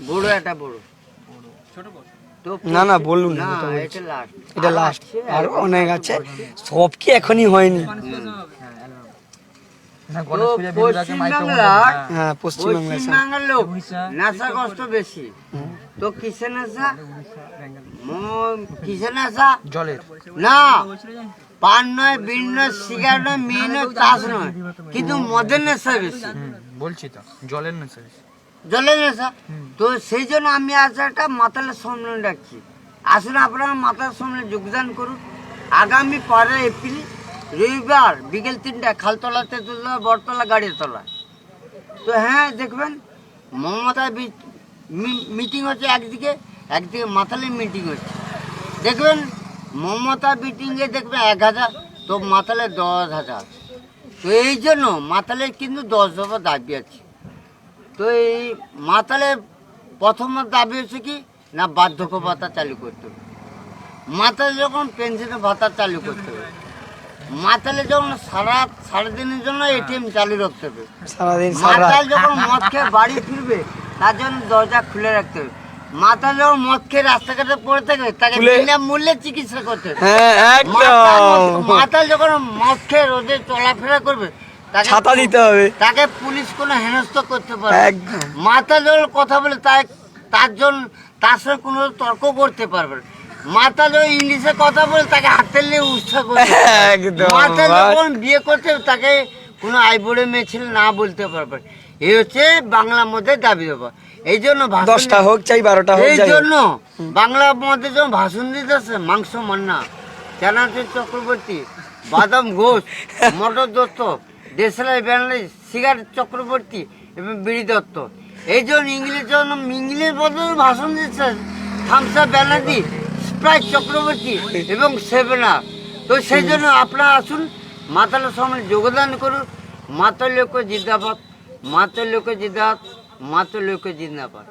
বড় একটা বড় না না বলুন না, এটা লাস্ট আর অনেক আছে, সব কি এখনই হয়নি। পশ্চিমবাংলার লোক নেশাগ্রস্ত বেশি। তো কিসের নেশা? কিসের নেশা? জলের না, পান নয়, বিড়ি নয়, সিগারেট নয়, মেয়ে নয়, তাস নয়, কিন্তু মদের নেশা বেশি। বলছি তো, জলের নেশা বেশি। জলের নেশা। তো সেই জন্য আমি আজ একটা মাতালের সম্মেলন ডাকছি। আসুন আপনারা মাতাল সম্মেলনে যোগদান করুন। আগামী 15 এপ্রিল রবিবার বিকেল 3টায় খালতলা, তেঁতুলতলা, বটতলা, গাড়ির তলা। তো হ্যাঁ, দেখবেন মমতা মিটিং হচ্ছে একদিকে, একদিকে মাতালের মিটিং হচ্ছে। দেখবেন মমতা মিটিংয়ে দেখবেন 1000, তো মাতালে 10,000। তো এই জন্য মাতালের কিন্তু 10 দফা দাবি আছে। তো এই মাতালের প্রথম দাবি হচ্ছে কি না, বার্ধক্য ভাতা চালু করতে হবে। মাতালে যখন পেনশনের ভাতা চালু করতে হবে। মাতালে যখন সারাদিনের জন্য এটিএম চালু রাখতে হবে। মাতাল যখন মদ খেয়ে বাড়ি ফিরবে তার জন্য দরজা খুলে রাখতে হবে। মাতাল যখন মদ খেয়ে রাস্তাঘাটে পড়ে থাকবে তাকে বিনামূল্যে চিকিৎসা করতে হবে। মাতাল যখন মদ খেয়ে রোদে চলাফেরা করবে ছাতা দিতে হবে, তাকে পুলিশ কোনো হেনস্থা করতে পারবে। মাতাল যখন কথা বলে তার জন্য তার সঙ্গে কোনো তর্ক করতে পারবে। মাতাল যখন ইংলিশে কথা বলে তাকে হাতে নিয়ে উৎসাহ করতে। মাতাল যখন বিয়ে করতে তাকে কোনো আইবুড়ে মেয়ে ছেলে না বলতে পারবে। এই হচ্ছে বাংলার মধ্যে দাবি দেওয়া। এই জন্য 10টা হোক চাই 12টা হোক, এই জন্য বাংলার মধ্যে যখন ভাষণ দিতেছে মাংস মান্না, চানাচুর চক্রবর্তী, বাদাম ঘোষ, মটর দত্ত, দেশলাই ব্যানার্জি, সিগারেট চক্রবর্তী এবং বিড়ি দত্ত, এই জন্য ইংলিশ বদলে ভাষণ দিচ্ছে থামসা ব্যানার্জি, স্প্রাইট চক্রবর্তী এবং সেভেনা। তো সেই জন্য আপনারা আসুন, মাতালের সঙ্গে যোগদান করুন। মাতাল লোক জিন্দাবাদ, মাতাল লোক জিন্দাবাদ, মাতাল লোক জিন্দাবাদ।